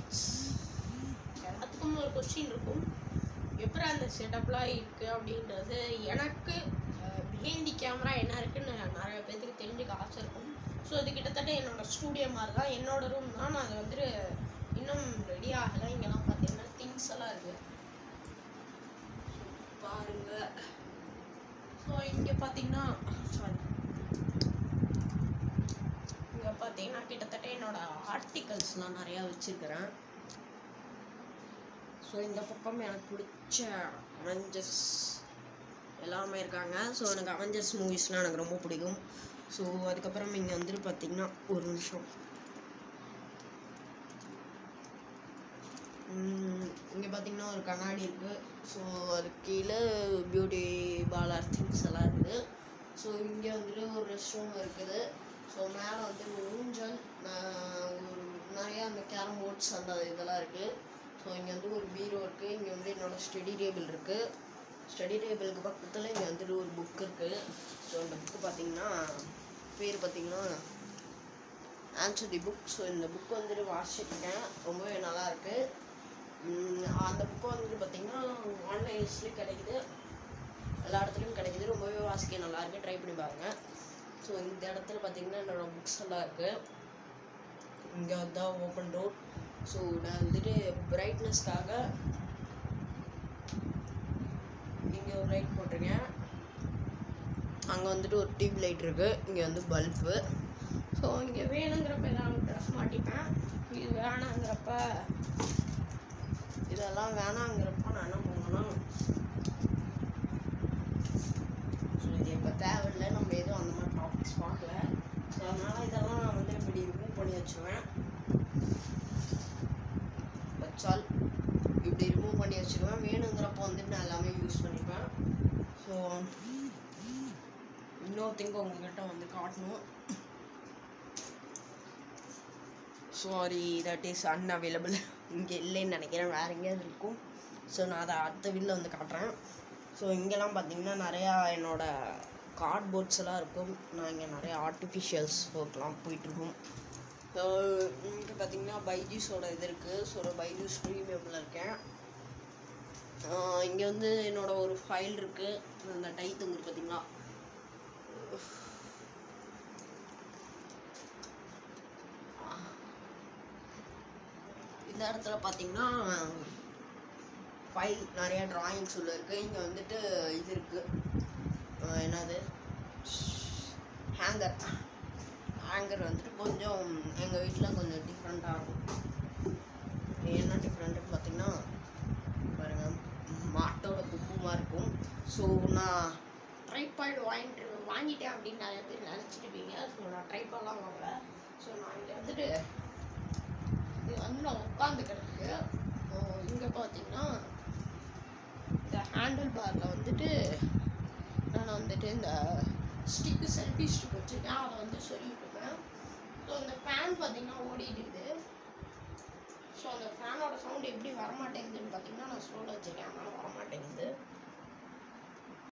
Settings. எல்லாத்துக்கும் ஒரு question இருக்கும், எப்படி அந்த செட்டப்லாம் இருக்குது அப்படின்றது. எனக்கு பிஹைண்ட் தி கேமரா என்ன இருக்குன்னு நிறைய பேருக்கு தெரிஞ்சுக்க ஆசை இருக்கும். ஸோ அது கிட்டத்தட்ட என்னோடய ஸ்டூடியோ மாதிரி தான், என்னோடய ரூம் தான். நான் அது வந்துட்டு இன்னும் ரெடி ஆகலை. இங்கெல்லாம் பார்த்தீங்கன்னா திங்ஸ் எல்லாம் இருக்குது பாருங்க. ஸோ இங்கே பார்த்தீங்கன்னா இங்கே பார்த்தீங்கன்னா கிட்டத்தட்ட என்னோடய ஆர்டிகல்ஸ்லாம் நிறையா வச்சுருக்கிறேன். ஸோ இந்த பக்கம் எனக்கு பிடிச்ச அவெஞ்சர்ஸ் எல்லாமே இருக்காங்க. ஸோ எனக்கு அவெஞ்சர்ஸ் மூவிஸ்லாம் எனக்கு ரொம்ப பிடிக்கும். ஸோ அதுக்கப்புறம் இங்கே வந்துட்டு பார்த்தீங்கன்னா ஒரு நிமிஷம், இங்கே பார்த்தீங்கன்னா ஒரு கண்ணாடி இருக்குது. ஸோ அதுக்கு கீழே பியூட்டி பார்லர் திங்ஸ் எல்லாம் இருக்குது. ஸோ இங்கே வந்துட்டு ஒரு ரெஸ்ட் ரூம் இருக்குது. ஸோ மேலே வந்து ஊஞ்சல், ஒரு நிறையா அந்த கேரம் போர்ட்ஸ் அந்த இதெல்லாம் இருக்குது. ஸோ இங்கே வந்து ஒரு பீரோ இருக்குது. இங்கே வந்து என்னோடய ஸ்டடி டேபிள் இருக்குது. ஸ்டடி டேபிளுக்கு பக்கத்தில் இங்கே வந்துட்டு ஒரு புக் இருக்குது. ஸோ இந்த புக்கு பார்த்தீங்கன்னா பேர் பார்த்தீங்கன்னா ஆன்சர் தி புக். ஸோ இந்த புக் வந்துட்டு வாசிச்சிருக்கேன், ரொம்பவே நல்லாயிருக்கு. அந்த புக்கை வந்துட்டு பார்த்திங்கன்னா ஆன்லைன்ஸ்லேயும் கிடைக்குது, எல்லா இடத்துலையும் கிடைக்குது, ரொம்பவே வாசிக்க நல்லாயிருக்கு, ட்ரை பண்ணி பாருங்கள். ஸோ இந்த இடத்துல பார்த்திங்கன்னா என்னோடய புக்ஸ் எல்லாம் இருக்குது. இங்கே வந்து ஓப்பன் டோர். ஸோ நான் வந்துட்டு பிரைட்னஸ்க்காக இங்கே ஒரு லைட் போட்டிருக்கேன். அங்கே வந்துட்டு ஒரு டியூப் லைட் இருக்குது. இங்கே வந்து பல்பு. ஸோ இங்கே வேணுங்கிறப்ப ஏதாவது ட்ரெஸ் மாட்டிப்பேன். இது வேணாங்கிறப்ப, இதெல்லாம் வேணாங்கிறப்ப நான் என்ன பண்ணுவேன்னா, ஸோ இது எப்போ தேவையில்லை, நம்ம எதுவும் அந்த மாதிரி டாபிக்ஸ் பார்க்கல. ஸோ அதனால் இதெல்லாம் நான் வந்து இப்படி ரிமூவ் பண்ணி வச்சுருவேன். வச்சால் இப்படி ரிமூவ் பண்ணி வச்சுருவேன். வேணுங்கிறப்போ வந்துட்டு நான் எல்லாமே யூஸ் பண்ணிப்பேன். ஸோ இன்னொருத்திங்க உங்கள்கிட்ட வந்து காட்டணும். Sorry, that is unavailable. இங்கே இல்லைன்னு நினைக்கிறேன், வேறு எங்கேயாவது இருக்கும். ஸோ நான் அதை அடுத்த வீட்டில் வந்து காட்டுறேன். ஸோ இங்கெல்லாம் பார்த்தீங்கன்னா நிறையா என்னோடய கார்ட்போர்ட்ஸ் எல்லாம் இருக்கும். நான் இங்கே நிறையா ஆர்டிஃபிஷியல்ஸ் ஒர்க்லாம் போயிட்டுருக்கும். ஸோ இங்கே பார்த்தீங்கன்னா பைஜூஸோட இது இருக்குது. ஸோ பைஜூஸ் ப்ரீமியமில் இருக்கேன். இங்கே வந்து என்னோடய ஒரு ஃபைல் இருக்குது. அந்த டைத்துங்க பார்த்தீங்களா, இந்த இடத்துல பார்த்தீங்கன்னா ஃபைல் நிறையா ட்ராயிங்ஸ் உள்ள இருக்குது. இங்கே வந்துட்டு இது இருக்குது, என்னது ஹேங்கர் வந்துட்டு கொஞ்சம் எங்கள் வீட்டில் கொஞ்சம் டிஃப்ரெண்ட்டாக இருக்கும். என்ன டிஃப்ரெண்ட்டுன்னு பார்த்தீங்கன்னா பாருங்கள், மாட்டோட குப்புமாக இருக்கும். ஸோ நான் ட்ரைபாட் வாங்கிட்டேன் அப்படின்னு நிறைய பேர் நினச்சிட்டுப்பீங்க. ஸோ நான் ட்ரைபாட்லாம் வாங்கலை. ஸோ நான் இங்கே வந்துட்டு இது வந்து நான் உட்காந்துக்கிறதுக்கு, இங்கே பார்த்தீங்கன்னா இந்த ஹேண்டில் பாரில் வந்துட்டு நான் வந்துட்டு இந்த ஸ்டிக்கு செல்ஃபி ஸ்டிக் வச்சுருக்கேன், அதை வந்து சொல்லிட்டுருக்கேன். ஸோ இந்த ஃபேன் பார்த்தீங்கன்னா ஓடிடுது. ஸோ அந்த ஃபேனோட சவுண்ட் எப்படி வரமாட்டேங்குதுன்னு பார்த்தீங்கன்னா நான் ஸ்லோவில் வச்சுருக்கேன், அதனால் வரமாட்டேங்குது.